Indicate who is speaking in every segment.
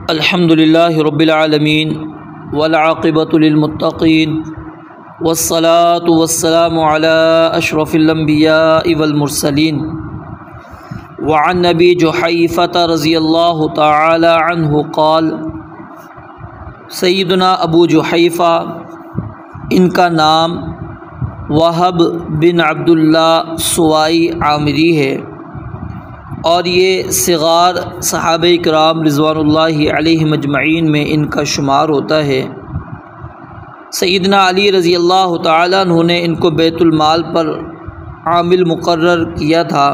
Speaker 1: अल्हम्दुलिल्लाहि रब्बिल आलमीन वल आक़िबतु लिल मुत्तक़ीन वस्सलातु वस्सलामु अला अशरफिल अंबियाइ वल मुरसलीन व अन नबी जुहैफ़ा रज़ियल्लाहु तआला अन्हु क़ाल। सय्यदना अबू जुहैफ़ा, इनका नाम वहब बिन अब्दुल्लाह सुवाई आमिरी है और ये सिगार सहाबे किराम रिज़वानुल्लाहि अलैहिम अजमईन में इनका शुमार होता है। सय्यदना अली रज़ियल्लाहु तआला अन्हु ने इनको बैतुल माल पर आमिल मुकर्रर किया था।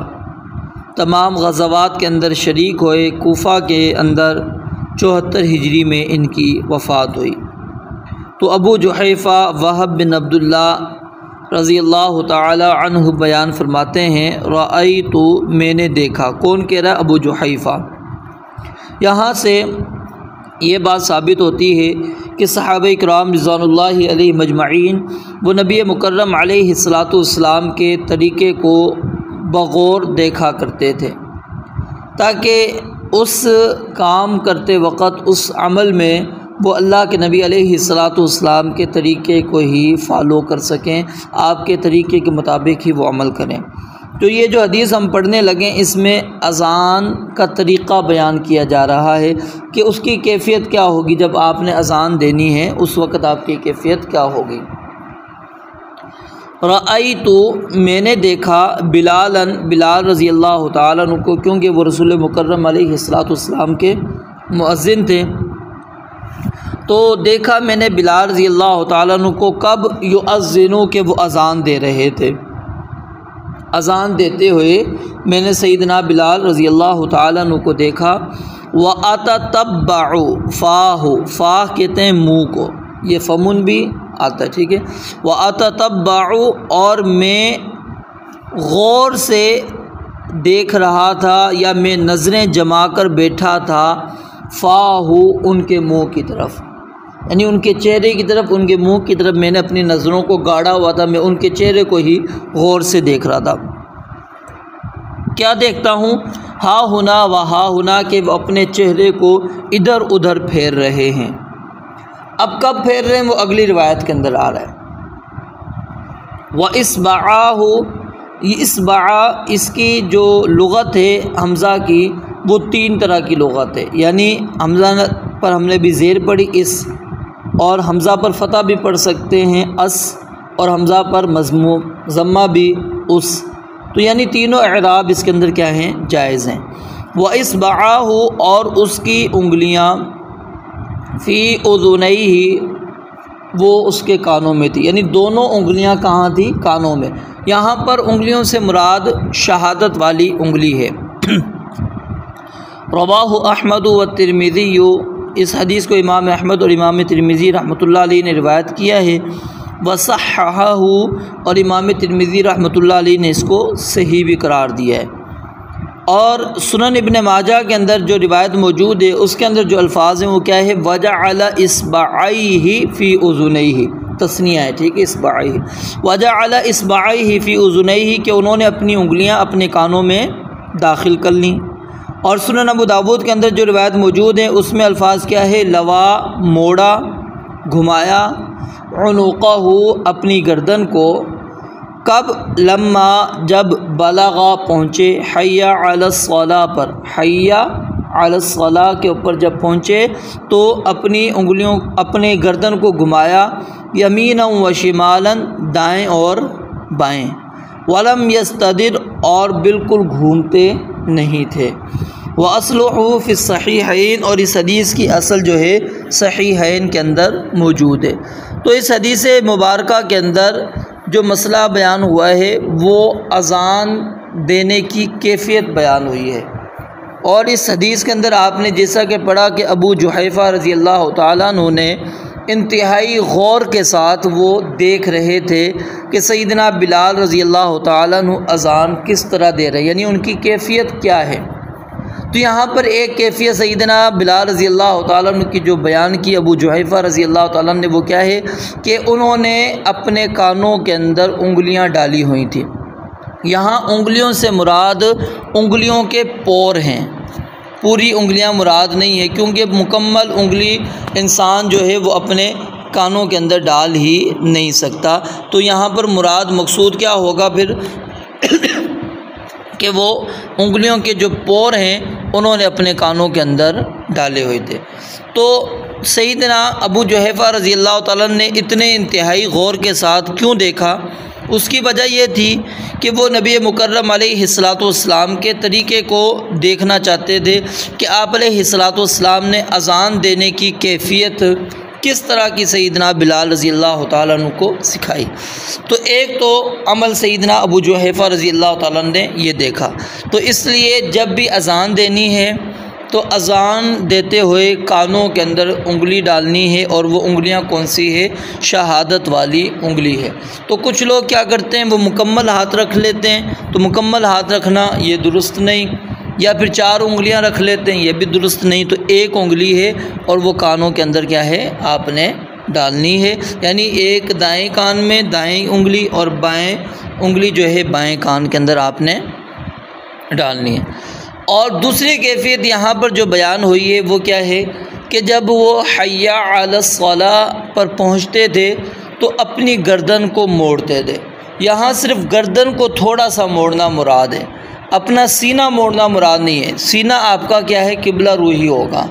Speaker 1: तमाम ग़ज़वात के अंदर शरीक हुए। कूफ़ा के अंदर 74 हिजरी में इनकी वफ़ात हुई। तो अबू जुहैफ़ा वहब बिन अब्दुल्लाह रज़ियल्लाहु ताला अन्हु बयान फरमाते हैं, रअयतु, मैंने देखा। कौन कह रहा है? अबू जुहैफ़ा। यहाँ से ये बात साबित होती है कि सहाबे किराम रिज़वानुल्लाहि अलैहिम अजमईन वो नबी मुकर्रम अलैहिस्सलातु वस्सलाम के तरीक़े को बग़ौर देखा करते थे, ताकि उस काम करते वक़्त उस अमल में वो अल्लाह के नबी अलैहिस्सलातु वस्सलाम के तरीक़े को ही फ़ॉलो कर सकें, आपके तरीक़े के मुताबिक ही वो अमल करें। तो ये जो हदीस हम पढ़ने लगे, इसमें अज़ान का तरीक़ा बयान किया जा रहा है कि उसकी कैफ़ियत क्या होगी। जब आपने अज़ान देनी है उस वक़्त आपकी कैफ़ियत क्या होगी। रअयतु, मैंने देखा, बिलालन, बिलाल रज़ियल्लाहु ताला अन्हु को, क्योंकि वो रसूल मुकर्रम अलैहिस्सलातु वस्सलाम के मुअज़्ज़िन थे। तो देखा मैंने बिलाल रज़ियल्लाहु ताला अन्हु को, कब? युअज़्ज़िनु, के वो अज़ान दे रहे थे। अज़ान देते हुए मैंने सैयदना बिलाल रज़ियल्लाहु ताला अन्हु को देखा। व अततब्बअु फ़ाहु, फ़ाह कहते हैं मुँह को, ये फ़मुन भी आता है, ठीक है। व अततब्बअु, और मैं गौर से देख रहा था या मैं नज़रें जमा कर बैठा था, फ़ाहु, उनके मुँह की तरफ, यानी उनके चेहरे की तरफ, उनके मुंह की तरफ मैंने अपनी नज़रों को गाड़ा हुआ था। मैं उनके चेहरे को ही गौर से देख रहा था। क्या देखता हूँ? हा हुना व हा हुना, के वो अपने चेहरे को इधर उधर फेर रहे हैं। अब कब फेर रहे हैं वो अगली रिवायत के अंदर आ रहा है। व इसबाअहु, इसबाअ, इसकी जो लुग़त है हमज़ा की, वो 3 तरह की लुग़त है। यानी हमज़ा पर हमने भी ज़ेर पढ़ी इस, और हमज़ा पर फ़तह भी पढ़ सकते हैं अस, और हमज़ा पर मज़मूम ज़म्मा भी उस। तो यानी तीनों एराब इसके अंदर क्या हैं? जायज़ हैं। व इसबाअहु, और उसकी उंगलियां, फ़ी उज़ुनैहि, वो उसके कानों में थी। यानी दोनों उंगलियां कहाँ थी? कानों में। यहाँ पर उंगलियों से मुराद शहादत वाली उंगली है। रवाहु अहमद व तिरमिज़ी, इस हदीस को इमाम अहमद और इमाम तिरमिज़ी रहमतुल्लाह अलैहि ने रिवायत किया है। वसहहहु, और इमाम तिरमिज़ी रहमतुल्लाह अलैहि ने इसको सही भी करार दिया है। और सुनन इब्न माजा के अंदर जो रिवायत मौजूद है उसके अंदर जो अल्फाज हैं वो क्या है? वजअल इस्बाअैहि फ़ी उज़ुनैहि, तस्निया है, ठीक है, इस्बाअैहि। वजअल इस्बाअैहि फ़ी उज़ुनैहि, कि उन्होंने अपनी उंगलियां अपने कानों में दाखिल कर लीं। और सुनन अबू दाऊद के अंदर जो रिवायत मौजूद है उसमें अल्फाज क्या है? लवा, मोड़ा, घुमाया, उनुक़हु, अपनी गर्दन को, कब? लम्मा, जब, बलगा, पहुँचे, हय्या अलस्सलाह पर, हय्या अलस्सलाह के ऊपर जब पहुँचे तो अपनी उंगलियों, अपने गर्दन को घुमाया, यमीनन व शिमालन, दाएँ और बाएँ, वलम यस्तदिर, और बिल्कुल घूमते नहीं थे। व अस्लुहु फ़ी सहीहैन, और इस हदीस की असल जो है सहीहैन के अंदर मौजूद है। तो इस हदीस मुबारका के अंदर जो मसला बयान हुआ है वो अज़ान देने की कैफ़ियत बयान हुई है। और इस हदीस के अंदर आपने जैसा कि पढ़ा कि अबू जुहैफ़ा रज़ियल्लाहु ताला अन्हु ने इंतहाई गौर के साथ वो देख रहे थे कि सैयदना बिलाल रज़ियल्लाहु ताला अन्हु अज़ान किस तरह दे रहे हैं, यानी उनकी कैफ़ियत क्या है। तो यहाँ पर एक कैफ़ियत सैयदना बिलाल रज़ियल्लाहु ताला अन्हु की जो बयान की अबू जुहैफ़ा रज़ियल्लाहु ताला अन्हु ने, वो क्या है कि उन्होंने अपने कानों के अंदर उंगलियाँ डाली हुई थी। यहाँ उंगलियों से मुराद उंगलियों के पोर हैं, पूरी उंगलियां मुराद नहीं है, क्योंकि मुकम्मल उंगली इंसान जो है वो अपने कानों के अंदर डाल ही नहीं सकता। तो यहाँ पर मुराद मकसूद क्या होगा फिर कि वो उंगलियों के जो पोर हैं उन्होंने अपने कानों के अंदर डाले हुए थे। तो सैयदना अबू जुहैफ़ा रज़ी अल्लाह ताला ने इतने इंतहाई गौर के साथ क्यों देखा, उसकी वजह यह थी कि वो नबी मुकर्रम अलैहिस्सलाम के तरीक़े को देखना चाहते थे कि आप अलैहिस्सलाम ने अज़ान देने की कैफ़ियत किस तरह की सैयदना बिलाल रज़ी अल्लाह ताला अन्हु को सिखाई। तो एक तो अमल सैयदना अबू जुहैफ़ा रज़ी अल्लाह ताला ने ये देखा। तो इसलिए जब भी अज़ान देनी है तो अज़ान देते हुए कानों के अंदर उंगली डालनी है, और वो उंगलियां कौन सी है, शहादत वाली उंगली है। तो कुछ लोग क्या करते हैं, वो मुकम्मल हाथ रख लेते हैं, तो मुकम्मल हाथ रखना ये दुरुस्त नहीं, या फिर 4 उंगलियां रख लेते हैं, ये भी दुरुस्त नहीं। तो एक उंगली है और वो कानों के अंदर क्या है, आपने डालनी है, यानी एक दाएं कान में दाएं उंगली और बाएं उंगली जो है बाएं कान के अंदर आपने डालनी है। और दूसरी कैफियत यहाँ पर जो बयान हुई है वो क्या है कि जब वो हय्या अलस सलाह पर पहुँचते थे तो अपनी गर्दन को मोड़ते थे। यहाँ सिर्फ गर्दन को थोड़ा सा मोड़ना मुराद है, अपना सीना मोड़ना मुराद नहीं है। सीना आपका क्या है, किबला रूही होगा,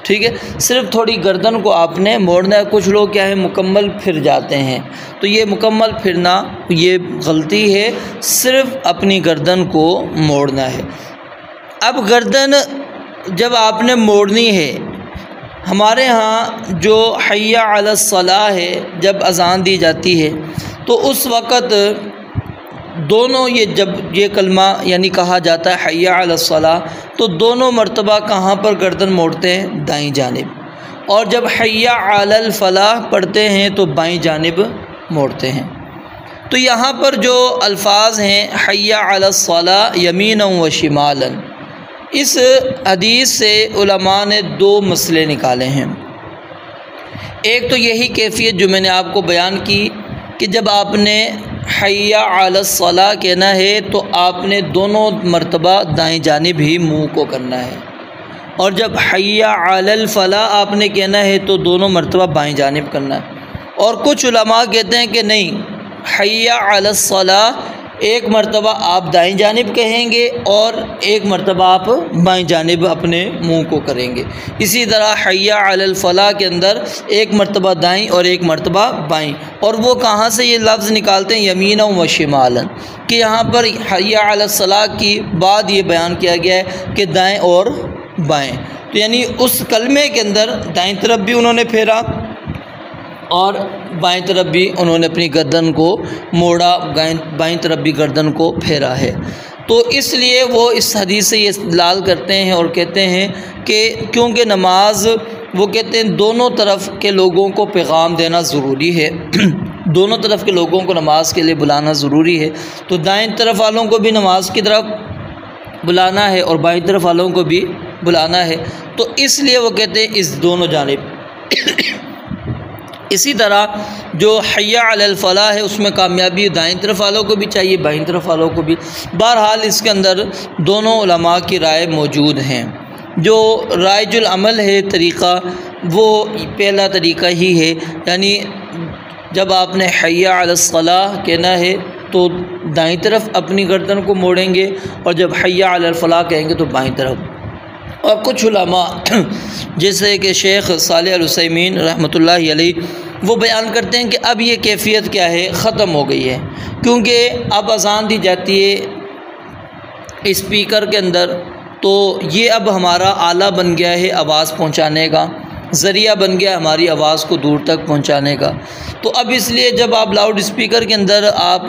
Speaker 1: ठीक है, सिर्फ थोड़ी गर्दन को आपने मोड़ना है। कुछ लोग क्या है, मुकम्मल फिर जाते हैं, तो ये मुकम्मल फिरना ये गलती है, सिर्फ अपनी गर्दन को मोड़ना है। अब गर्दन जब आपने मोड़नी है, हमारे यहाँ जो हय्या अलस सलाह है, जब अज़ान दी जाती है तो उस वक़्त दोनों जब ये कलमा यानी कहा जाता है हय्या अलस सलाह, तो दोनों मर्तबा कहाँ पर गर्दन मोड़ते हैं, दाईं जानिब, और जब हय्या अलल फलाह पढ़ते हैं तो बाईं जानिब मोड़ते हैं। तो यहाँ पर जो अल्फाज हैं हय्या अलस सलाह यमीनन व शिमालन, इस हदीस से उलमा ने 2 मसले निकाले हैं। एक तो यही कैफियत जो मैंने आपको बयान की कि जब आपने हय्या अलस सलाह कहना है तो आपने दोनों मर्तबा दाएं जानिब ही मुंह को करना है, और जब हय्या अलल फलाह आपने कहना है तो दोनों मर्तबा बाएं जानिब करना है। और कुछ उलमा कहते हैं कि नहीं, हय्या अलस सलाह एक मर्तबा आप दाईं जानिब कहेंगे और एक मर्तबा आप बाईं जानिब अपने मुंह को करेंगे। इसी तरह हय्या अलल फलाह के अंदर एक मर्तबा दाईं और एक मर्तबा बाईं। और वो कहाँ से ये लफ्ज़ निकालते हैं, यमीनन व शिमालन, कि यहाँ पर हय्या अलस सलाह की बाद ये बयान किया गया है कि दाएँ और बाएँ। तो यानी उस कलमे के अंदर दाईं तरफ भी उन्होंने फेरा और बाएं तरफ भी उन्होंने अपनी गर्दन को मोड़ा, बाएं तरफ भी गर्दन को फेरा है। तो इसलिए वो इस हदीस से ये इस्तेदलाल करते हैं और कहते हैं कि क्योंकि नमाज, वो कहते हैं दोनों तरफ के लोगों को पैगाम देना ज़रूरी है दोनों तरफ के लोगों को नमाज के लिए बुलाना ज़रूरी है। तो दाएं तरफ वालों को भी नमाज की तरफ बुलाना है और बाएं तरफ वालों को भी बुलाना है। तो इसलिए वो कहते हैं इस दोनों जानिब। इसी तरह जो हय्या अलल फलाह है उसमें कामयाबी दाईं तरफ वालों को भी चाहिए, बाईं तरफ वालों को भी। बहरहाल इसके अंदर दोनों उलमा की राय मौजूद हैं। जो रायजुल अमल है तरीक़ा, वो पहला तरीक़ा ही है, यानी जब आपने हय्या अलस सलाह कहना है तो दाईं तरफ अपनी गर्दन को मोड़ेंगे, और जब हय्या अलल फलाह कहेंगे तो बाईं तरफ। और कुछ उलमा जैसे कि शेख सालेह अल उसैमीन रहमतुल्लाहि अलैह, वो बयान करते हैं कि अब ये कैफियत क्या है, ख़त्म हो गई है, क्योंकि अब अज़ान दी जाती है स्पीकर के अंदर, तो ये अब हमारा आला बन गया है आवाज़ पहुंचाने का, ज़रिया बन गया हमारी आवाज़ को दूर तक पहुंचाने का। तो अब इसलिए जब आप लाउड स्पीकर के अंदर आप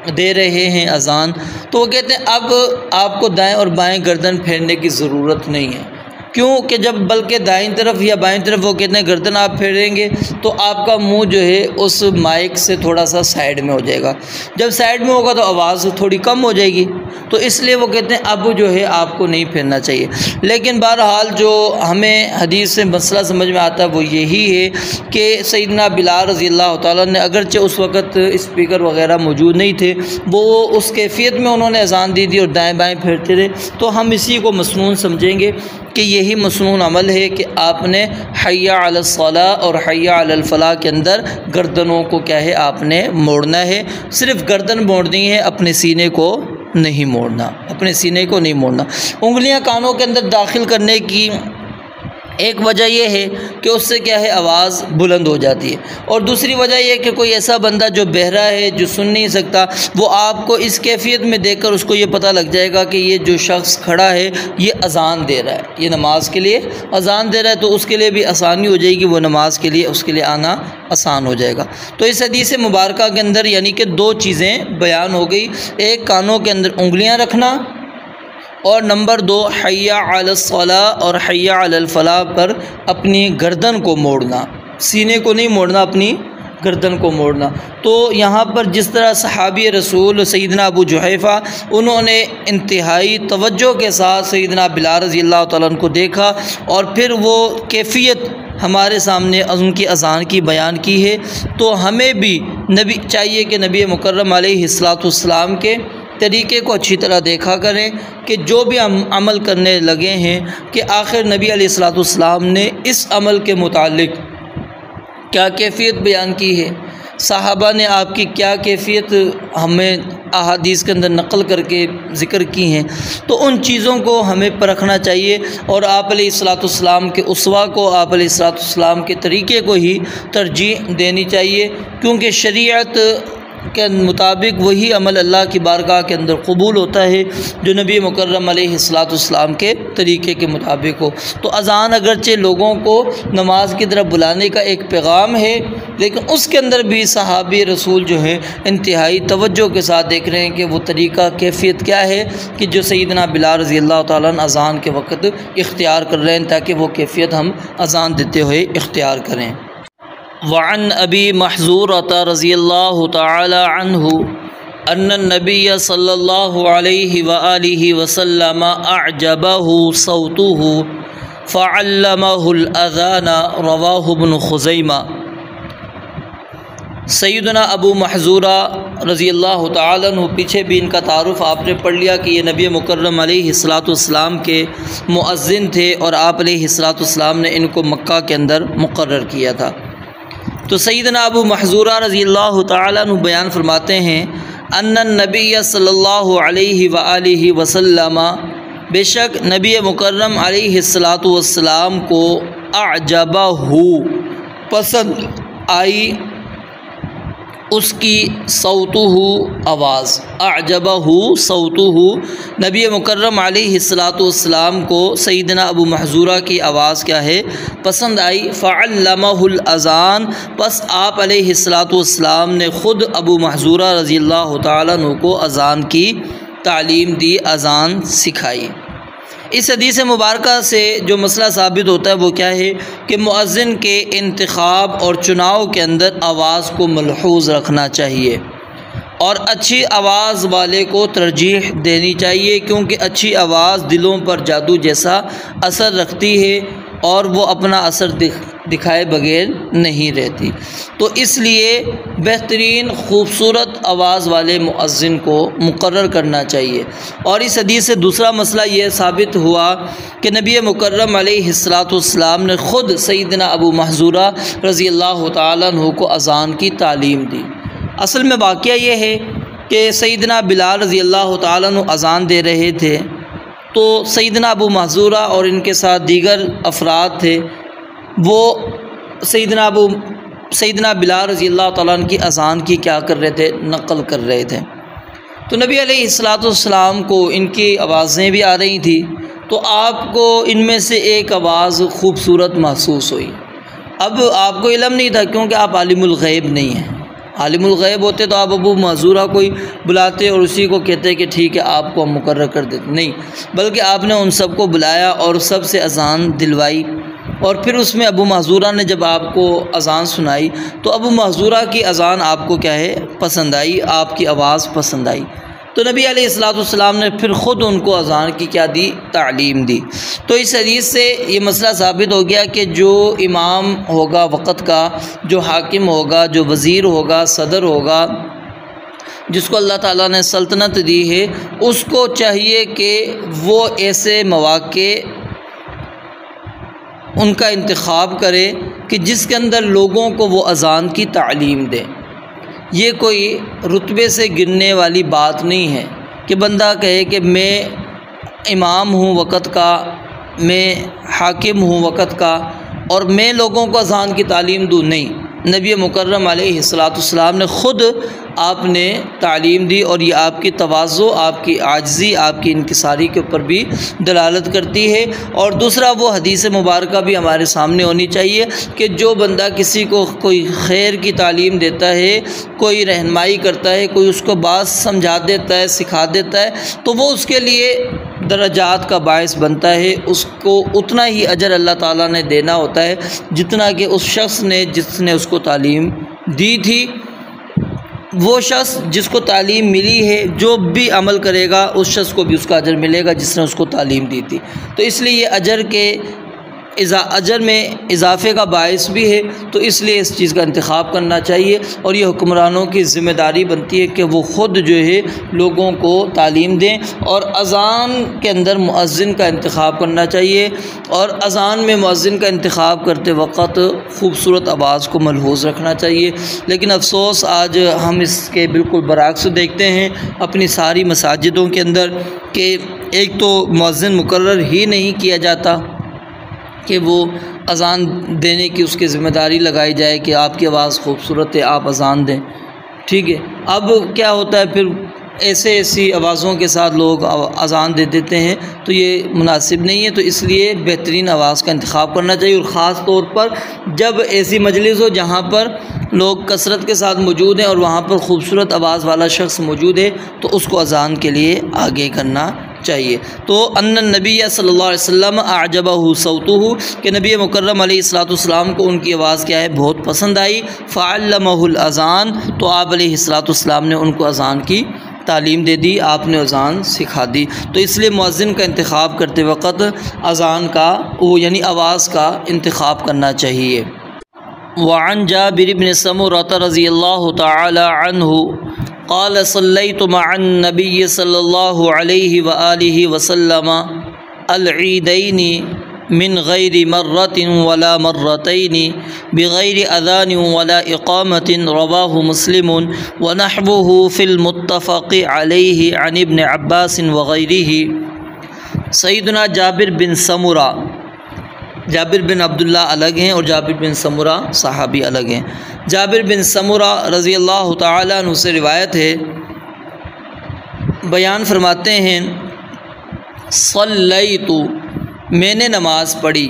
Speaker 1: दे रहे हैं अज़ान, तो वो कहते हैं अब आपको दाएं और बाएं गर्दन फेरने की ज़रूरत नहीं है, क्यों कि जब बल्कि दाईं तरफ या बाईं तरफ वो कहते हैं गर्दन आप फेरेंगे तो आपका मुंह जो है उस माइक से थोड़ा सा साइड में हो जाएगा। जब साइड में होगा तो आवाज़ थोड़ी कम हो जाएगी, तो इसलिए वो कहते हैं अब जो है आपको नहीं फेरना चाहिए। लेकिन बहरहाल जो हमें हदीस से मसला समझ में आता है वो यही है कि सैयदना बिलाल रज़ी अल्लाह तआला ने अगरचे उस वक़्त स्पीकर वगैरह मौजूद नहीं थे, वो उस कैफियत में उन्होंने अज़ान दी थी और दाएँ बाएँ फेरते रहे, तो हम इसी को मसनून समझेंगे कि यही मसनून अमल है कि आपने हय्या अलस सलाह और हय्या अलल फलाह के अंदर गर्दनों को क्या है आपने मोड़ना है। सिर्फ़ गर्दन मोड़नी है, अपने सीने को नहीं मोड़ना, अपने सीने को नहीं मोड़ना। उंगलियां कानों के अंदर दाखिल करने की एक वजह यह है कि उससे क्या है आवाज़ बुलंद हो जाती है, और दूसरी वजह यह है कि कोई ऐसा बंदा जो बहरा है, जो सुन नहीं सकता, वो आपको इस कैफियत में देखकर उसको ये पता लग जाएगा कि ये जो शख्स खड़ा है ये अज़ान दे रहा है, ये नमाज के लिए अज़ान दे रहा है, तो उसके लिए भी आसानी हो जाएगी, वो नमाज के लिए उसके लिए आना आसान हो जाएगा। तो इस हदीस मुबारक के अंदर यानी कि दो चीज़ें बयान हो गई, एक कानों के अंदर उंगलियाँ रखना, और नंबर 2 हय्या अलस सलाह और हय्या अलल फलाह पर अपनी गर्दन को मोड़ना, सीने को नहीं मोड़ना, अपनी गर्दन को मोड़ना। तो यहाँ पर जिस तरह सहाबी रसूल सैयदना अबू जुहैफ़ा उन्होंने इंतहाई तवज्जो के साथ सैयदना बिलाल रज़ी अल्लाह तआला अन्हु को देखा और फिर वो कैफियत हमारे सामने उनकी अज़ान की बयान की है, तो हमें भी नबी चाहिए कि नबी मुकर्रम अलैहिस्सलाम के तरीक़े को अच्छी तरह देखा करें कि जो भी हम अमल करने लगे हैं कि आखिर नबी अलैहिस्सलाम ने इस अमल के मुतालिक क्या कैफियत बयान की है, सहाबा ने आपकी क्या कैफियत हमें अहादीस के अंदर नक़ल करके ज़िक्र की हैं। तो उन चीज़ों को हमें परखना चाहिए और आप अलैहिस्सलाम के उसवा को, आप अलैहिस्सलाम के तरीक़े को ही तरजीह देनी चाहिए, क्योंकि शरीयत के मुताबिक वही अमल अल्लाह की बारगाह के अंदर कबूल होता है जो नबी मुकर्रम अलैहिस्सलाम के तरीक़े के मुताबिक हो। तो अज़ान अगरचे लोगों को नमाज की तरफ बुलाने का एक पैगाम है, लेकिन उसके अंदर भी सहाबी रसूल जो है इंतहाई तवज्जो के साथ देख रहे हैं कि वो तरीक़ा कैफियत क्या है कि जो सैयदना बिलाल रज़ी अल्लाह तआला अन्हु अज़ान के वक़्त इख्तियार कर रहे हैं, ताकि वो कैफियत हम अज़ान देते हुए इख्तियार करें। वअन अबी महज़ूरता रज़ियल्लाहु तआला अन्हु अन्नन नबिय्य सल्लल्लाहु अलैहि व आलिहि वसल्लम अअजबहु सौतुहु फ़अल्लमहुल अज़ाना रवाहु इब्न खुज़ैमा। सैयदना अबू महज़ूरा रज़ियल्लाहु तआला अन्हु, पीछे भी इनका तारुफ़ आपने पढ़ लिया कि ये नबी मुकर्रम अलैहिस्सलाम के मुअज़्ज़िन थे और आप अलैहिस्सलाम ने इनको मक्का के अंदर मुक़र्रर किया था। तो सैयदना अबू महज़ूरा रज़ियल्लाहु तआला अन्हु बयान फरमाते हैं अन्नन नबिय्य सल्लल्लाहु अलैहि व आलिहि वसल्लम, बेशक नबी मुकर्रम अलैहिस्सलातु वस्सलाम को अअजबहु पसंद आई उसकी सौतुहु आवाज़, अअजबहु सौतुहु, नबी मुकर्रम अलैहिस्सलाम को सैयदना अबू महज़ूरा की आवाज़ क्या है पसंद आई। फ़अल्लमहुल अज़ान, बस आप अलैहिस्सलाम ने ख़ुद अबू महज़ूरा रज़ियल्लाहु तआला अन्हु को अज़ान की तालीम दी, अज़ान सिखाई। इस हदीस मुबारक से जो मसला साबित होता है वो क्या है कि मुअज़्ज़िन के इंतखाब और चुनाव के अंदर आवाज़ को मलहूज़ रखना चाहिए और अच्छी आवाज़ वाले को तरजीह देनी चाहिए, क्योंकि अच्छी आवाज़ दिलों पर जादू जैसा असर रखती है और वो अपना असर दिखाए बगैर नहीं रहती। तो इसलिए बेहतरीन ख़ूबसूरत आवाज़ वाले मुअज़्ज़िन को मुक़र्रर करना चाहिए। और इस हदीस से दूसरा मसला ये साबित हुआ कि नबी मुकर्रम अलैहिस्सलाम ने ख़ुद सैयदना अबू महज़ूरा रज़ियल्लाहु तआला अन्हु को अज़ान की तालीम दी। असल में वाक़या ये है कि सैयदना बिलाल रज़ियल्लाहु तआला अन्हु अज़ान दे रहे थे, तो सैयदना अबू महज़ूरा और इनके साथ दीगर अफराद थे, वो सैयदना बिलाल रज़ियल्लाहु तआला अन्हु की अज़ान की क्या कर रहे थे, नक़ल कर रहे थे। तो नबी अलैहिस्सलाम को इनकी आवाज़ें भी आ रही थी, तो आपको इनमें से एक आवाज़ खूबसूरत महसूस हुई। अब आपको इल्म नहीं था, क्योंकि आप आलिमुल ग़ैब नहीं हैं, आलिमुल गैब होते तो आप अबू महज़ूरा कोई बुलाते और उसी को कहते कि ठीक है आपको हम मुकर्रर कर देते, नहीं, बल्कि आपने उन सबको बुलाया और सबसे अज़ान दिलवाई। और फिर उसमें अबू महज़ूरा ने जब आपको अज़ान सुनाई तो अबू महज़ूरा की अज़ान आपको क्या है पसंद आई, आपकी आवाज़ पसंद आई। तो नबी अलैहिस्सलाम ने फिर ख़ुद उनको अज़ान की क्या दी, तालीम दी। तो इस हदीस से ये मसला साबित हो गया कि जो इमाम होगा वक़्त का, जो हाकिम होगा, जो वज़ीर होगा, सदर होगा, जिसको अल्लाह ताला ने सल्तनत दी है, उसको चाहिए कि वो ऐसे मौक़े उनका इंतखाब करे कि जिसके अंदर लोगों को वो अज़ान की तालीम दे। ये कोई रुतबे से गिरने वाली बात नहीं है कि बंदा कहे कि मैं इमाम हूँ वक़्त का, मैं हाकिम हूँ वक़्त का और मैं लोगों को अज़ान की तालीम दूँ। नहीं, नबी मुकर्रम अलैहिस्सलाम ने ख़ुद आपने तालीम दी और ये आपकी तवाज़ु, आपकी आजिज़ी, आपकी इनकिसारी के ऊपर भी दलालत करती है। और दूसरा वो हदीस मुबारका भी हमारे सामने होनी चाहिए कि जो बंदा किसी को कोई खैर की तालीम देता है, कोई रहनुमाई करता है, कोई उसको बात समझा देता है, सिखा देता है, तो वो उसके लिए दरजात का बायस बनता है। उसको उतना ही अजर अल्लाह ताला ने देना होता है जितना कि उस शख्स ने जिसने उसको तालीम दी थी। वो शख्स जिसको तालीम मिली है, जो भी अमल करेगा उस शख्स को भी उसका अजर मिलेगा जिसने उसको तालीम दी थी। तो इसलिए ये अजर में इजाफ़े का बायस भी है, तो इसलिए इस चीज़ का इंतखाब करना चाहिए। और ये हुक्मरानों की ज़िम्मेदारी बनती है कि वो ख़ुद जो है लोगों को तालीम दें। और अज़ान के अंदर मुअज़्ज़िन का इंतखाब करना चाहिए और अज़ान में मुअज़्ज़िन का इंतखाब करते वक़्त ख़ूबसूरत आवाज़ को मलहूज़ रखना चाहिए। लेकिन अफसोस आज हम इसके बिल्कुल बरअक्स देखते हैं अपनी सारी मसाजिदों के अंदर कि एक तो मुअज़्ज़िन मुकर्रर ही नहीं किया जाता कि वो अज़ान देने की उसकी ज़िम्मेदारी लगाई जाए कि आपकी आवाज़ खूबसूरत है, आप अज़ान दें, ठीक है। अब क्या होता है, फिर ऐसी आवाज़ों के साथ लोग अज़ान दे देते हैं, तो ये मुनासिब नहीं है। तो इसलिए बेहतरीन आवाज़ का इंतखाब करना चाहिए। और ख़ास तौर पर जब ऐसी मजलिस हो जहाँ पर लोग कसरत के साथ मौजूद हैं और वहाँ पर ख़ूबसूरत आवाज़ वाला शख्स मौजूद है, तो उसको अज़ान के लिए आगे करना चाहिए। तो अन्नन नबी सल्लल्लाहु अलैहि वसल्लम अअजबहु सौतुहु कि नबी मुकर्रम अलैहिस्सलाम को उनकी आवाज़ क्या है बहुत पसंद आई। फ़अल्लमहुल अज़ान, तो आप अलैहिस्सलाम ने उनको अज़ान की तालीम दे दी, आपने अज़ान सिखा दी। तो इसलिए मुअज़्ज़िन का इंतखाब करते वक़्त अज़ान का वो यानी आवाज़ का इंतखाब करना चाहिए। वअन जाबिर इब्न समुरत रज़ियल्लाहु तआला अन्हु क़ाल सल्लैतु मअन नबी सल्लल्लाहु अलैहि व आलिहि वसल्लम अल-ईदैनि मिन गैरि मर्रतिन वला मर्रतैनि बिगैरि अज़ानिन वला इक़ामतिन रवाहु मुस्लिमुन व नहवुहु फ़िल मुत्तफ़क़ि अलैहि अन इब्न अब्बास व गैरिही। सैयदना जाबिर बिन समुरा, जाबिर बिन अब्दुल्ला अलग हैं और जाबिर बिन समुरा सहाबी अलग हैं। जाबिर बिन समुरा रज़ियल्लाहु ताला अन्हु से रिवायत है, बयान फरमाते हैं सल्लैतु, मैंने नमाज़ पढ़ी,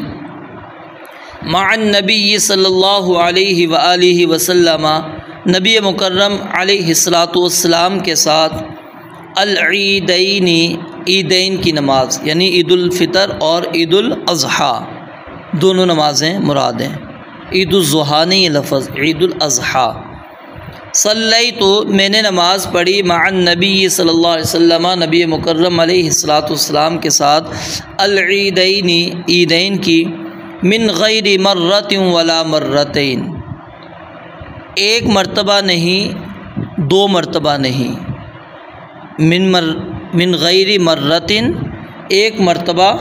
Speaker 1: मअन नबी सल्लल्लाहु अलैहि व आलिहि वसल्लम, नबी मुकर्रम अलैहिस्सलातु वस्सलाम के साथ, अल-ईदैनी, ईदैन की नमाज़ यानी ईदुल फ़ितर और ईदुल अज़हा दोनों नमाज़ें मुराद हैं। ईदुल ज़ुहा नहीं ये लफ्ज़, ईदुल अज़हा। सल्लैतु, मैंने नमाज़ पढ़ी, मअन नबी सल्लल्लाहु अलैहि वसल्लम, नबी मुकर्रम अलैहिस्सलातु वस्सलाम के साथ, अल-ईदैनी, ईदैन की, मिन गैरि मर्रतिन वला मर्रतैन, एक मरतबा नहीं, दो मरतबा नहीं, मिन गैरि मर्रतिन, एक मरतबा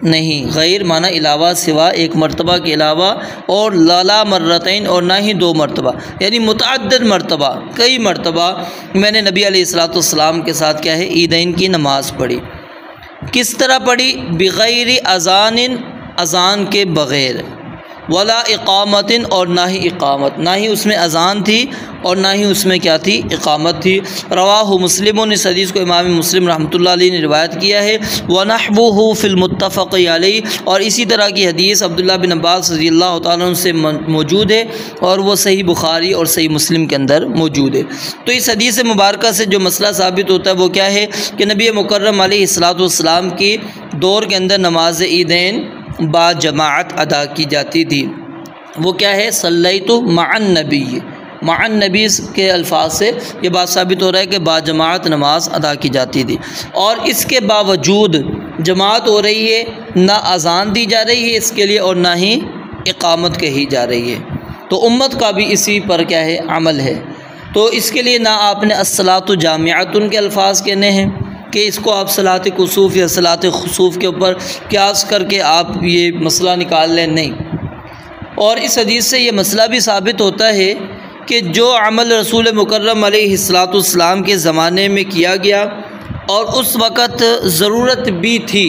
Speaker 1: नहीं, गैर माना अलावा, सिवा, एक मरतबा के अलावा, और लाला मर्रतैन, और ना ही दो मरतबा, यानी मुतअद्दिद मरतबा, कई मरतबा मैंने नबी अलैहिस्सलाम के साथ क्या है ईदैन की नमाज़ पढ़ी। किस तरह पढ़ी? बिगैर अज़ानिन, अज़ान के बग़ैर, वला इक़ामतिन, और ना ही इक़ामत, ना ही उसमें अज़ान थी और ना ही उसमें क्या थी, इक़ामत थी। रवाहु मुस्लिम, इस हदीस को इमाम मुस्लिम रहमतुल्लाह अलैहि ने रिवायत किया है। व नहवुहु फ़िल मुत्तफ़क़ अलैहि, और इसी तरह की हदीस अब्दुल्लाह बिन अब्बास रज़ियल्लाहु तआला अन्हु से मौजूद है और वो सही बुखारी और सही मुस्लिम के अंदर मौजूद है। तो इस हदीस मुबारक से जो मसला साबित होता है वो क्या है कि नबी मुकर्रम अलैहिस्सलातु वस्सलाम की दौर के अंदर नमाज ईदैन बा जमाअत अदा की जाती थी। वो क्या है, सल्लैतु मअन नबी, मअन नबी के अल्फाज से ये बात साबित हो रहा है कि बाजमात नमाज अदा की जाती थी। और इसके बावजूद जमात हो रही है, ना अज़ान दी जा रही है इसके लिए और ना ही इक़ामत कही जा रही है। तो उम्मत का भी इसी पर क्या है, अमल है। तो इसके लिए ना आपने अस्सलातु जामिअतुन के अल्फाज कहने हैं कि इसको आप सलात कुसूफ़ या सलात खुसूफ़ के ऊपर क़यास करके आप ये मसला निकाल लें, नहीं। और इस हदीस से ये मसला भी साबित होता है कि जो अमल रसूल मुकर्रम अलैहिस्सलातु वस्सलाम के ज़माने में किया गया और उस वक़्त ज़रूरत भी थी,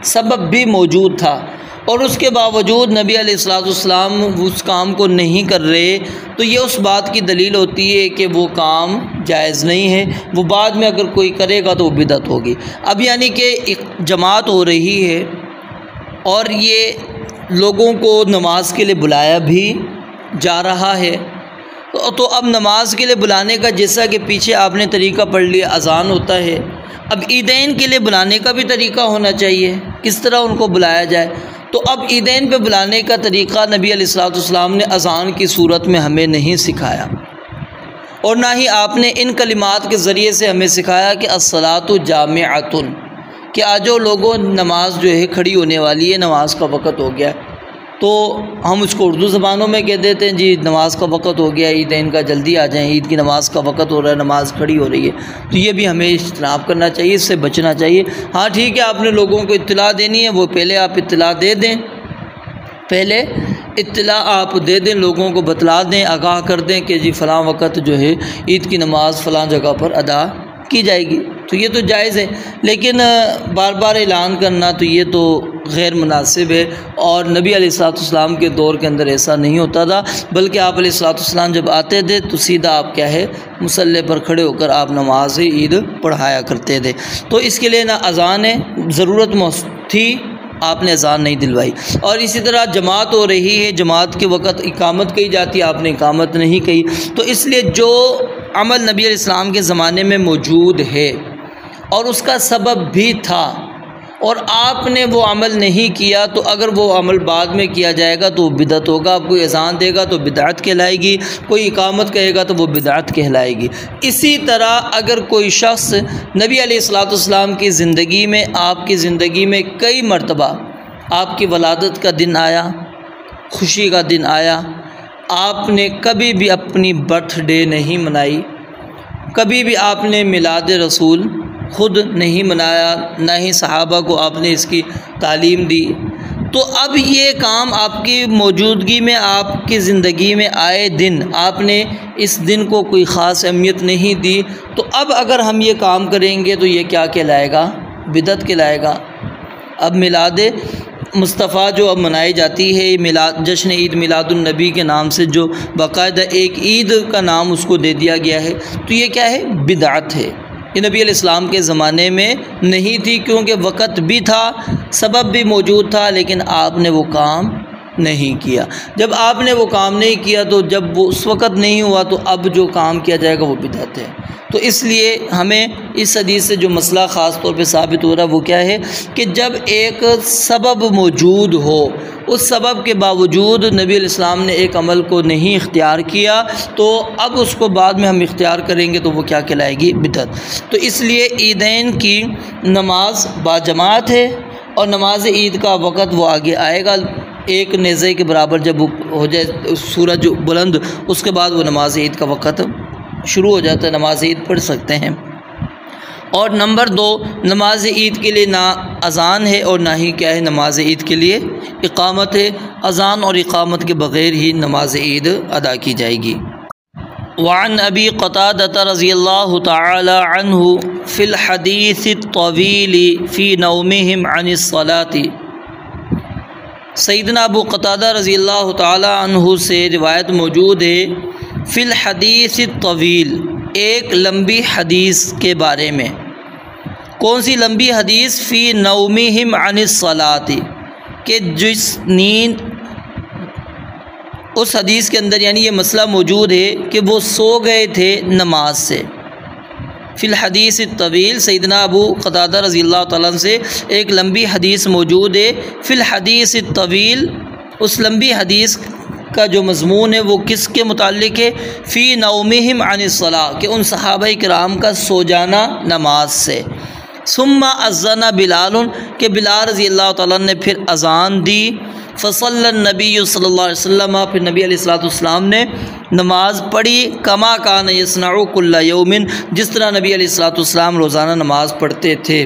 Speaker 1: सबब भी मौजूद था, और उसके बावजूद नबी अलैहिस्सलातु वस्सलाम उस काम को नहीं कर रहे, तो ये उस बात की दलील होती है कि वो काम जायज़ नहीं है। वो बाद में अगर कोई करेगा तो वो बिदअत होगी। अब यानी कि एक जमात हो रही है और ये लोगों को नमाज के लिए बुलाया भी जा रहा है, तो अब नमाज के लिए बुलाने का, जैसा कि पीछे आपने तरीक़ा पढ़ लिया, अज़ान होता है, अब ईदैन के लिए बुलाने का भी तरीक़ा होना चाहिए, किस तरह उनको बुलाया जाए। तो अब ईदैन पे बुलाने का तरीक़ा नबी अलैहिस्सलातु वस्सलाम ने अज़ान की सूरत में हमें नहीं सिखाया, और ना ही आपने इन कलिमात के ज़रिए से हमें सिखाया कि अस्सलातु जामिअतुन, कि आजो लोगों नमाज जो है खड़ी होने वाली है, नमाज का वक़्त हो गया। तो हम उसको उर्दू ज़बानों में कह देते हैं, जी नमाज का वक़्त हो गया, ईदैन का जल्दी आ जाएं, ईद की नमाज का वक़्त हो रहा है, नमाज खड़ी हो रही है। तो ये भी हमें इज्तनाब करना चाहिए, इससे बचना चाहिए। हाँ ठीक है, आपने लोगों को इत्तला देनी है, वो पहले आप इत्तला दे दें, पहले इत्तला आप दे दें, लोगों को बतला दें, आगाह कर दें कि जी फ़लाँ वक़्त जो है ईद की नमाज़ फ़लाँ जगह पर अदा की जाएगी। तो ये तो जायज़ है, लेकिन बार बार ऐलान करना तो ये तो गैर मुनासिब है। और नबी अलैहिस्सलातु वस्सलाम के दौर के अंदर ऐसा नहीं होता था, बल्कि आप अलैहिस्सलातु वस्सलाम जब आते थे तो सीधा आप क्या है, मुसल्ले पर खड़े होकर आप नमाज ईद पढ़ाया करते थे। तो इसके लिए ना अज़ान है, ज़रूरत थी, आपने अज़ान नहीं दिलवाई। और इसी तरह जमात हो रही है, जमात के वक़्त इकामत कही जाती है, आपने इकामत नहीं कही। तो इसलिए जो अमल नबी अलैहिस्सलाम के ज़माने में मौजूद है और उसका सबब भी था और आपने वो अमल नहीं किया, तो अगर वो अमल बाद में किया जाएगा तो वो बिदअत होगा। आप कोई अज़ान देगा तो बिदअत कहलाएगी, कोई इकामत कहेगा तो वो बिदअत कहलाएगी। इसी तरह अगर कोई शख्स नबी अलैहिस्सलातु वस्सलाम की ज़िंदगी में, आपकी ज़िंदगी में कई मरतबा आपकी वलादत का दिन आया, खुशी का दिन आया, आपने कभी भी अपनी बर्थडे नहीं मनाई, कभी भी आपने मिलाद रसूल ख़ुद नहीं मनाया, ना ही सहाबा को आपने इसकी तालीम दी, तो अब ये काम आपकी मौजूदगी में, आपकी ज़िंदगी में आए दिन आपने इस दिन को कोई ख़ास अहमियत नहीं दी, तो अब अगर हम ये काम करेंगे तो ये क्या कहलाएगा, बिदअत कहलाएगा। अब मिलाद मुस्तफ़ा जो अब मनाई जाती है, मिलाद जश्न ईद मिलादुन नबी के नाम से जो बाकायदा एक ईद का नाम उसको दे दिया गया है, तो ये क्या है, बिदअत है। ये नबी अलैहिस्सलाम के ज़माने में नहीं थी, क्योंकि वक़्त भी था, सबब भी मौजूद था, लेकिन आपने वो काम नहीं किया। जब आपने वो काम नहीं किया तो जब वो उस वक़्त नहीं हुआ तो अब जो काम किया जाएगा वो बिदअत है। तो इसलिए हमें इस हदीस से जो मसला ख़ास तौर पे साबित हो रहा है वो क्या है कि जब एक सबब मौजूद हो, उस सबब के बावजूद नबी अलैहिस्सलाम ने एक अमल को नहीं इख्तियार किया, तो अब उसको बाद में हम इख्तियार करेंगे तो वो क्या कहलाएगी, बिदअत। तो इसलिए ईदैन की नमाज बाजमात है और नमाज ईद का वक़्त वो आगे आएगा, एक नेज़े के बराबर जब हो जाए सूरज बुलंद, उसके बाद वो नमाज ईद का वक़्त शुरू हो जाता है, नमाज ईद पढ़ सकते हैं। और नंबर 2, नमाज ईद के लिए ना अज़ान है और ना ही क्या है, नमाज ईद के लिए इकामत है। अज़ान और इकामत के बग़ैर ही नमाज ईद अदा की जाएगी। वअन अबी क़तादता रज़ियल्लाहु तआला अन्हु फ़िल हदीस तवील फ़ी नौमिहिम अनिस सलाति, सैयदना अबू क़तादा रज़ियल्लाहु ताला अन्हु से रिवायत मौजूद है फ़िल हदीस तवील, एक लंबी हदीस के बारे में। कौन सी लंबी हदीस? फ़ी नौमिहिम अनिस सलाती, कि जिस नींद, उस हदीस के अंदर यानी ये मसला मौजूद है कि वो सो गए थे नमाज से। फ़िल हदीस तवील, सैयदना अबू क़तादा रज़ियल्लाहु ताला अन्हु से एक लंबी हदीस मौजूद है। फ़िल हदीस तवील, उस लंबी हदीस का जो मज़मून है वो किसके मुताल्लिक़ है? फ़ी नौमिहिम अनिस सलाह, कि उन सहाबा किराम का सो जाना नमाज से। सुम्मा अज़्ज़ना बिलाल, के बिलाल रज़ियल्लाहु ताला ने फिर अज़ान दी। फ़सल्लन नबी सल्लल्लाहु अलैहि वसल्लम, फिर नबी अलैहिस्सलातु वस्सलाम ने नमाज़ पढ़ी। कमा कान यसनउ कुल्ला यौमिन, जिस तरह नबी अलैहिस्सलातु वस्सलाम रोज़ाना नमाज़ पढ़ते थे।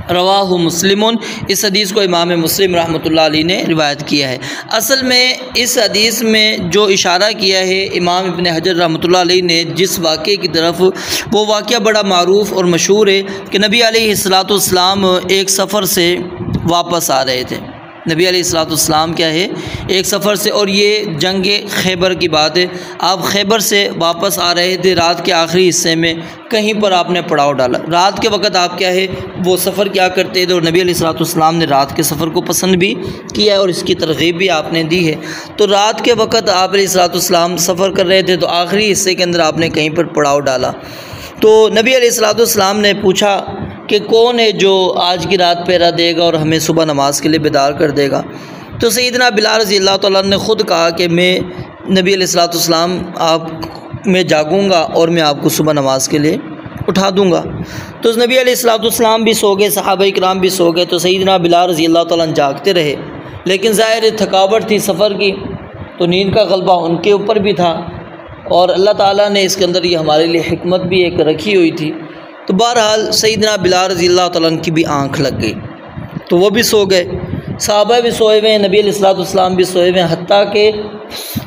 Speaker 1: रवाहु मुस्लिमुन, इस हदीस को इमाम मुस्लिम रहमतुल्लाह अलैह ने रिवायत किया है। असल में इस हदीस में जो इशारा किया है इमाम इब्न हजर रहमतुल्लाह अलैह ने जिस वाक़े की तरफ, वो वाक़या बड़ा मारूफ़ और मशहूर है कि नबी अलैहिस्सलातु वस्सलाम एक सफ़र से वापस आ रहे थे। नबी अलैहिस्सलाम क्या है, एक सफ़र से, और ये जंग खैबर की बात है। आप खैबर से वापस आ रहे थे, रात के आखिरी हिस्से में कहीं पर आपने पड़ाव डाला। रात के वक़्त आप क्या है वो सफ़र क्या करते थे, और नबी अलैहिस्सलाम ने रात के सफ़र को पसंद भी किया है और इसकी तरग़ीब भी आपने दी है। तो रात के वक़्त आप अलैहिस्सलाम सफ़र कर रहे थे, तो आखिरी हिस्से के अंदर आपने कहीं पर पड़ाव डाला। तो नबी अलैहिस्सलाम ने पूछा कि कौन है जो आज की रात पहरा देगा और हमें सुबह नमाज के लिए बेदार कर देगा। तो सैयदना बिलाल रज़ियल्लाहु ताला अन्हु ने ख़ुद कहा कि मैं नबी अलैहिस्सलाम आप मैं जागूंगा और मैं आपको सुबह नमाज के लिए उठा दूंगा। तो नबी अलैहिस्सलाम भी सो गए, सहाबा इकराम भी सो गए। तो सैयदना बिलाल रज़ियल्लाहु ताला अन्हु जागते रहे, लेकिन ज़ाहिर थकावट थी सफ़र की, तो नींद का गलबा उनके ऊपर भी था, और अल्लाह ताला ने इसके अंदर ये हमारे लिए हिकमत भी एक रखी हुई थी। तो बहरहाल सैयदना बिलाल रज़ियल्लाहु ताला अन्हु की भी आँख लग गई, तो वो भी सो गए, सहाबा भी सोए हुए हैं, नबी अलैहिस्सलाम भी सोए हुए हैं, हत्ता के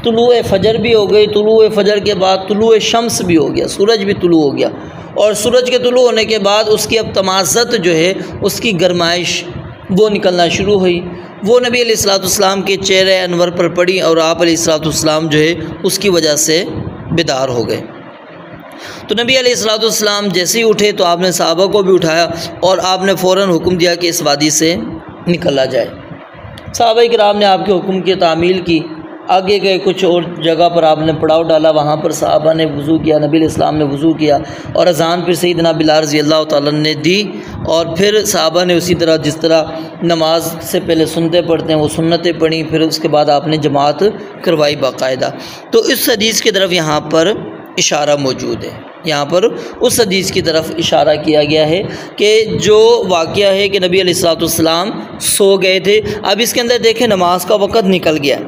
Speaker 1: तुलूए फ़जर भी हो गई। तुलूए फ़जर के बाद तुलूए शम्स भी हो गया, सूरज भी तुलू हो गया, और सूरज के तुलू होने के बाद उसकी अब तमाज़त जो है, उसकी गरमाइश वो निकलना शुरू हुई। वो नबी अलैहिस्सलाम के चेहरे अनवर पर पड़ी, और आप अलैहिस्सलाम जो है उसकी वजह से बेदार हो गए। तो नबी अलैहिस्सलाम जैसे ही उठे तो आपने सहाबा को भी उठाया और आपने फ़ौरन हुक्म दिया कि इस वादी से निकला जाए। सहाबा किराम ने आपके हुक्म की तामील की, आगे गए, कुछ और जगह पर आपने पड़ाव डाला, वहाँ पर सहाबा ने वज़ू किया, नबी अलैहिस्सलाम ने वज़ू किया, और अज़ान फिर सैयदना बिलाल रज़ियल्लाहु ताला ने दी। और फिर सहाबा ने उसी तरह जिस तरह नमाज से पहले सुन्नतें पढ़ते हैं वो सुन्नतें पढ़ी, फिर उसके बाद आपने जमात करवाई बाकायदा। तो इस हदीस की तरफ यहाँ पर इशारा मौजूद है, यहाँ पर उस हदीस की तरफ इशारा किया गया है कि जो वाक़या है कि नबी अलैहिस्सलाम सो गए थे। अब इसके अंदर देखें नमाज का वक़्त निकल गया,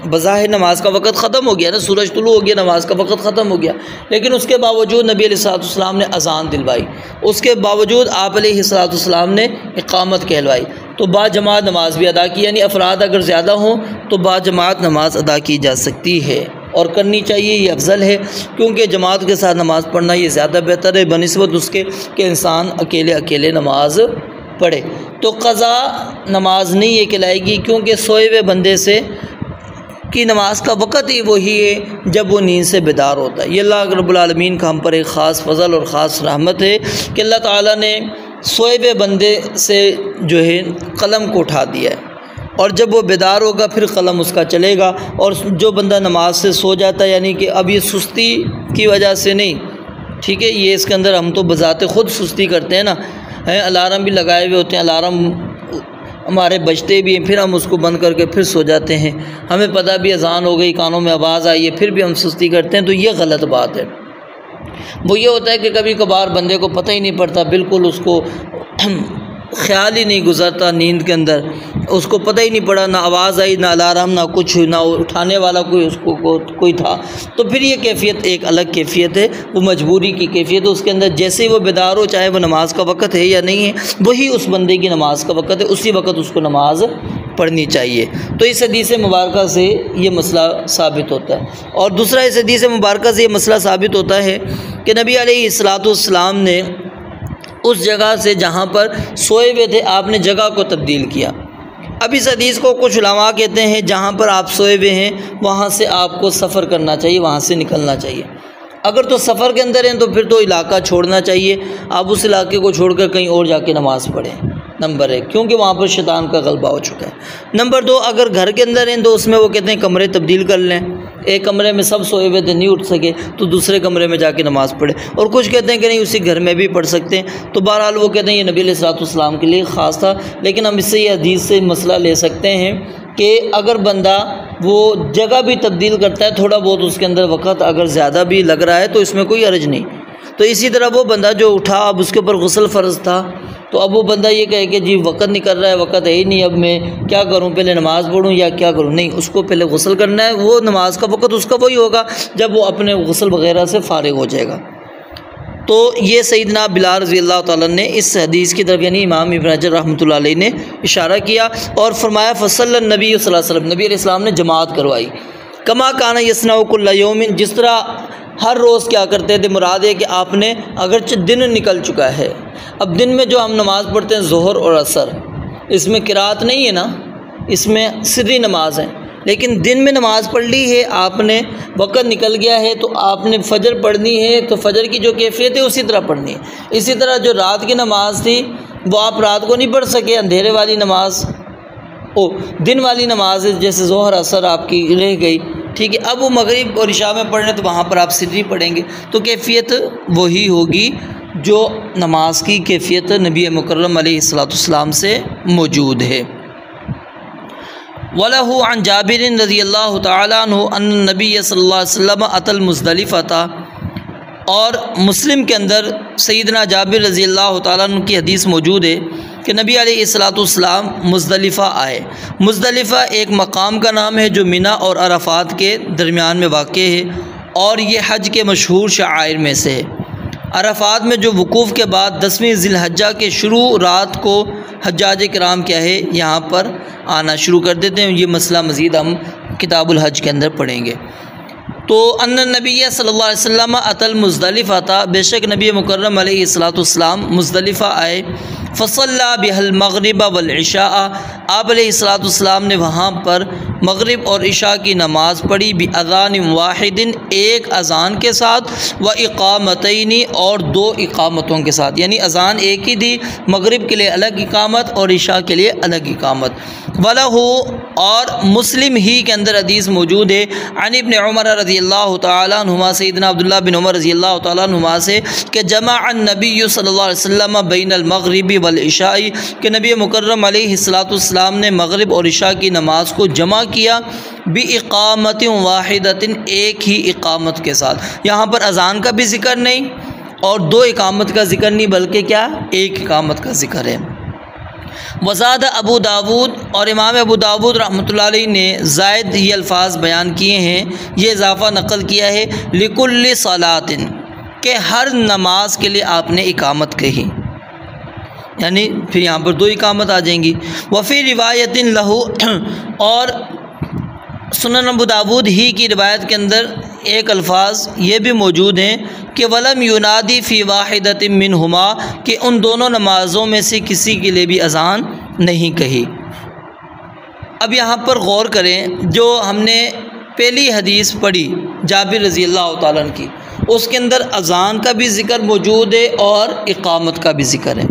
Speaker 1: बज़ाहिर नमाज का वक़्त ख़त्म हो गया ना, सूरज तुलू हो गया, नमाज का वक़्त ख़त्म हो गया, लेकिन उसके बावजूद नबी अलैहिस्सलाम ने अज़ान दिलवाई, उसके बावजूद आप अलैहिस्सलाम ने इक़ामत कहलवाई, तो बाजमात नमाज भी अदा की। यानी अफराद अगर ज़्यादा हों तो बाजमात नमाज अदा की जा सकती है और करनी चाहिए, ये अफजल है, क्योंकि जमात के साथ नमाज़ पढ़ना ये ज़्यादा बेहतर है बनिस्बत उसके कि इंसान अकेले अकेले नमाज पढ़े। तो क़ज़ा नमाज नहीं ये कहलाएगी, क्योंकि सोए हुए बंदे से की नमाज का वक़्त ही वही है जब वो नींद से बेदार होता है। ये अल्लाह रब्बुल आलमीन का हम पर एक ख़ास फ़ज़ल और ख़ास रहमत है कि अल्लाह ताला ने सोए हुए बंदे से जो है कलम को उठा दिया है, और जब वो बेदार होगा फिर कलम उसका चलेगा। और जो बंदा नमाज से सो जाता है, यानी कि अब ये सुस्ती की वजह से नहीं, ठीक है, ये इसके अंदर हम तो बज़ाते ख़ुद सुस्ती करते हैं ना, अलार्म भी लगाए हुए होते हैं, अलार्म हमारे बजते भी हैं, फिर हम उसको बंद करके फिर सो जाते हैं, हमें पता भी अज़ान हो गई, कानों में आवाज़ आई है, फिर भी हम सुस्ती करते हैं, तो ये गलत बात है। वो ये होता है कि कभी कभार बंदे को पता ही नहीं पड़ता, बिल्कुल उसको ख्याल ही नहीं गुजरता नींद के अंदर, उसको पता ही नहीं पड़ा, ना आवाज़ आई, ना अलार्म, ना कुछ, ना उठाने वाला कोई उसको कोई था, तो फिर ये कैफियत एक अलग कैफियत है, वो मजबूरी की कैफियत है। उसके अंदर जैसे ही वो बेदार हो, चाहे वो नमाज का वक़्त है या नहीं है, वही उस बंदे की नमाज का वक़्त है, उसी वक़्त उसको नमाज पढ़नी चाहिए। तो इस हदीस मुबारक से ये मसला साबित होता है। और दूसरा, इस हदीस मुबारक से ये मसला साबित होता है कि नबी अलैहिस्सलाम ने उस जगह से जहाँ पर सोए हुए थे, आपने जगह को तब्दील किया। अब इस हदीस को कुछ उलमा कहते हैं जहाँ पर आप सोए हुए हैं वहाँ से आपको सफ़र करना चाहिए, वहाँ से निकलना चाहिए। अगर तो सफ़र के अंदर हैं तो फिर तो इलाका छोड़ना चाहिए, आप उस इलाके को छोड़कर कहीं और जाके नमाज़ पढ़ें, नंबर 1, क्योंकि वहाँ पर शैतान का गलबा हो चुका है। नंबर 2, अगर घर के अंदर हैं तो उसमें वो कहते हैं कमरे तब्दील कर लें, एक कमरे में सब सोए हुए थे नहीं उठ सके तो दूसरे कमरे में जाके नमाज़ पढ़े। और कुछ कहते हैं कि नहीं उसी घर में भी पढ़ सकते हैं। तो बहरहाल वो कहते हैं ये नबी अलैहिस्सलाम के लिए ख़ास था, लेकिन हम इससे ये हदीस से मसला ले सकते हैं कि अगर बंदा वो जगह भी तब्दील करता है, थोड़ा बहुत उसके अंदर वक़्त अगर ज़्यादा भी लग रहा है तो इसमें कोई हर्ज नहीं। तो इसी तरह वो बंदा जो उठा, अब उसके ऊपर गुस्ल फ़र्ज़ था, तो अब वो बंदा ये कहे कि जी वक़्त निकल रहा है, वक़्त है ही नहीं, अब मैं क्या करूं, पहले नमाज़ पढ़ूं या क्या करूं? नहीं, उसको पहले गुस्ल करना है। वो नमाज का वक़्त उसका वही होगा जब वो अपने गुस्ल वग़ैरह से फ़ारिग हो जाएगा। तो ये सैयदना बिलाल रज़ी अल्लाह ताला ने इस हदीस की तरफ यानी इमाम इब्न हजर रहमतुल्लाह अलैह ने इशारा किया और फरमाया फ़सल्लन नबी सल्लल्लाहु अलैहि वसल्लम, नबी अलैहि सलाम ने जमात करवाई। कमा काना यसनाउ कुल्ला यौमिन, जिस तरह हर रोज़ क्या करते थे। मुराद है कि आपने अगरचे दिन निकल चुका है, अब दिन में जो हम नमाज़ पढ़ते हैं ज़ोहर और असर, इसमें किरात नहीं है ना, इसमें सिर्री नमाज है, लेकिन दिन में नमाज़ पढ़ ली है आपने, वक़्त निकल गया है तो आपने फ़जर पढ़नी है, तो फ़जर की जो कैफ़ियत है उसी तरह पढ़नी है। इसी तरह जो रात की नमाज़ थी वो आप रात को नहीं पढ़ सके, अंधेरे वाली नमाज, दिन वाली नमाज जैसे ज़ोहर असर आपकी रह गई, ठीक है। अब वो मगरिब और इशा में पढ़ने तो वहाँ पर आप सिर्री पढ़ेंगे, तो कैफ़ियत वही होगी जो नमाज की कैफ़ियत नबी मुकर्रम अलैहिस्सलाम से मौजूद है। वलहु अन जाबिर रज़ियल्लाहु तआला अन्हु अन्न नबी सल्लल्लाहु अलैहि वसल्लम अतल मुज़दलिफ़ा, और मुस्लिम के अंदर सैयदना जाबिर रज़ियल्लाहु तआला अन्हु की हदीस मौजूद है कि नबी अलैहिस्सलाम मुज़दलिफ़ा आए। मुज़दलिफ़ा एक मकाम का नाम है जो मिना और अराफ़ात के दरमियान में वाक़े है, और ये हज के मशहूर शाआइर में से है। अराफ़ात में जो वकूफ़ के बाद 10वीं ज़िलहज्जा के शुरू रात को हज्जाज किराम क्या है यहाँ पर आना शुरू कर देते हैं। ये मसला मज़ीद हम किताबुल हज के अंदर पढ़ेंगे। तो अन्न नबी सल्लल्लाहु अलैहि वसल्लम अतल मुज़दलिफ़ा था, बेशक नबी मुकर्रम अलैहिस्सलाम मुज़दलिफ़ा आए। फ़सल्ला बिहल मग़रिब वल इशा, आप अलैहिस्सलाम ने वहाँ पर मग़रिब और इशा की नमाज़ पढ़ी। बि अज़ान वाहिदिन, एक अज़ान के साथ, व इक़ामतैनी, और 2 इक़ामतों के साथ, यानी अज़ान एक ही थी, मग़रिब के लिए अलग इक़ामत और इशा के लिए अलग इक़ामत। वलहु, और मुस्लिम ही के अंदर हदीस मौजूद है, अन इब्न उमर रज़ियल्लाहु तआला अन्हुमा, सैयदना अब्दुल्लाह बिन उमर रज़ियल्लाहु तआला अन्हुमा से कि जमाअन नबी सल्लल्लाहु अलैहि वसल्लम बैनल मग़रिबी वल इशाई, कि नबी मुकर्रम अलैहिस्सलाम ने मग़रिब और इशा की नमाज़ को जमा किया। बि इक़ामतिन वाहिदतिन, एक ही इक़ामत के साथ। यहाँ पर अज़ान का भी ज़िक्र नहीं और 2 इक़ामत का ज़िक्र नहीं, बल्कि क्या, एक इक़ामत का ज़िक्र है। वज़ाद अबू दाऊद, और इमाम अबू दाऊद रहमतुल्लाह अलैह ने ज़ायद ये अल्फाज बयान किए हैं, ये इजाफ़ा नक़ल किया है, लिकुल्लि सलातिन, के हर नमाज के लिए आपने इकामत कही, यानी फिर यहाँ पर 2 इकामत आ जाएंगी। वफ़ी रिवायतिन लहू, और सुनन अबू दाऊद ही की रिवायत के अंदर एक अल्फाज ये भी मौजूद हैं कि वलम युनादी फ़ी वाहिदतिन मिनहुमा, कि उन दोनों नमाज़ों में से किसी के लिए भी अज़ान नहीं कही। अब यहाँ पर गौर करें, जो हमने पहली हदीस पढ़ी जाबिर रज़ी अल्लाह तआला की, उसके अंदर अज़ान का भी ज़िक्र मौजूद है और इक़ामत का भी ज़िक्र है,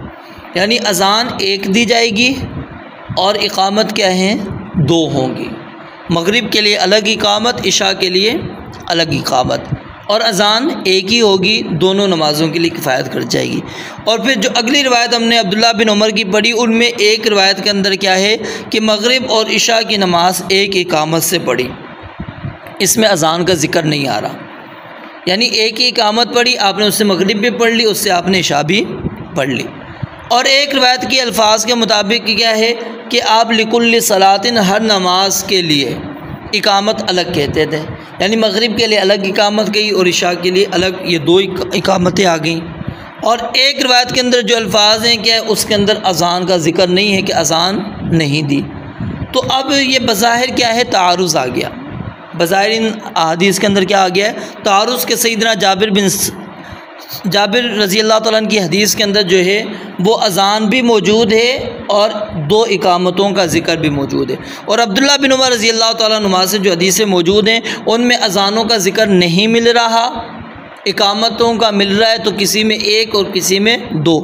Speaker 1: यानी अज़ान एक दी जाएगी और इक़ामत क्या हैं, 2 होंगी। मग़रिब के लिए अलग इक़ामत, इशा के लिए अलग इक़ामत, और अज़ान एक ही होगी, दोनों नमाज़ों के लिए किफ़ायत कर जाएगी। और फिर जो अगली रिवायत हमने अब्दुल्लाह बिन उमर की पढ़ी, उनमें एक रिवायत के अंदर क्या है कि मग़रिब और इशा की नमाज़ एक इक़ामत से पढ़ी, इसमें अज़ान का ज़िक्र नहीं आ रहा, यानी एक ही इक़ामत पढ़ी आपने, उससे मग़रिब भी पढ़ ली, उससे आपने इशा भी पढ़ ली। और एक रिवायत के अल्फाज के मुताबिक क्या है कि आप लिकुल्लि सलातिन, हर नमाज के लिए इकामत अलग कहते थे, यानी मग़रिब के लिए अलग इकामत गई और इशा के लिए अलग, ये 2 इकामतें आ गई। और एक रिवायत के अंदर जो अल्फाज हैं क्या, उसके अंदर अज़ान का ज़िक्र नहीं है कि अज़ान नहीं दी। तो अब ये बज़ाहिर क्या है, तारुज़ आ गया, बज़ाहिर इन अहादीस के अंदर क्या आ गया है, तारुज़ के सैयदना जाबिर बिन जाबिर रज़ी अल्लाह तआला अन्हु की हदीस के अंदर जो है वो अज़ान भी मौजूद है और 2 इकामतों का ज़िक्र भी मौजूद है। और अब्दुल्लाह बिन उमर रज़ी अल्लाह तआला अन्हुमा से जो हदीसें मौजूद हैं उनमें अज़ानों का ज़िक्र नहीं मिल रहा, इकामतों का मिल रहा है, तो किसी में 1 और किसी में 2,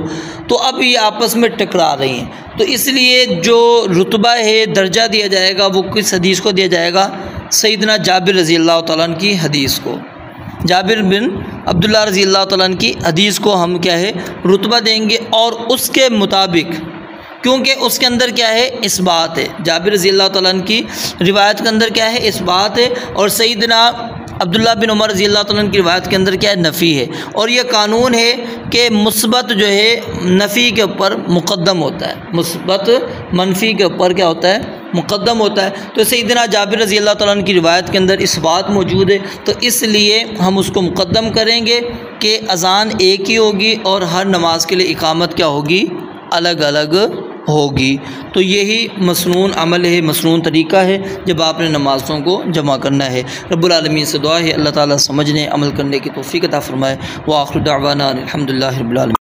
Speaker 1: तो अब ये आपस में टकरा रही हैं। तो इसलिए जो रुतबा है, दर्जा दिया जाएगा वो किस हदीस को दिया जाएगा? सैयदना जाबिर रज़ी अल्लाह तआला अन्हु की हदीस को, जाबिर बिन अब्दुल्लाह रज़ी अल्लाह तआला अन्हु की हदीस को हम क्या है रुतबा देंगे। और उसके मुताबिक, क्योंकि उसके अंदर क्या है इस्बात है, जाबिर रज़ी अल्लाह तआला अन्हु की रिवायत के अंदर क्या है इस्बात है, और सैयदना अब्दुल्लाह बिन उमर रज़ी अल्लाह तआला अन्हु की रिवायत के अंदर क्या है नफ़ी है। और यह कानून है कि मुस्बत जो है नफ़ी के ऊपर मुक़द्दम होता है, मुस्बत मनफ़ी के ऊपर क्या होता है मुक़द्दम होता है। तो सैयदना जाबिर रज़ी अल्लाह तआला अन्हु की रिवायत के अंदर इस बात मौजूद है, तो इसलिए हम उसको मुक़द्दम करेंगे कि अज़ान एक ही होगी और हर नमाज के लिए इकामत क्या होगी अलग अलग होगी। तो यही मसनून अमल है, मसनून तरीक़ा है जब आपने नमाज़ों को जमा करना है। रब्बुल आलमीन से दुआ है अल्लाह ताला समझने अमल करने की तौफ़ीक़ अता फ़रमाए। व आख़िर दावाना अल्हम्दुलिल्लाहि रब्बिल आलमीन।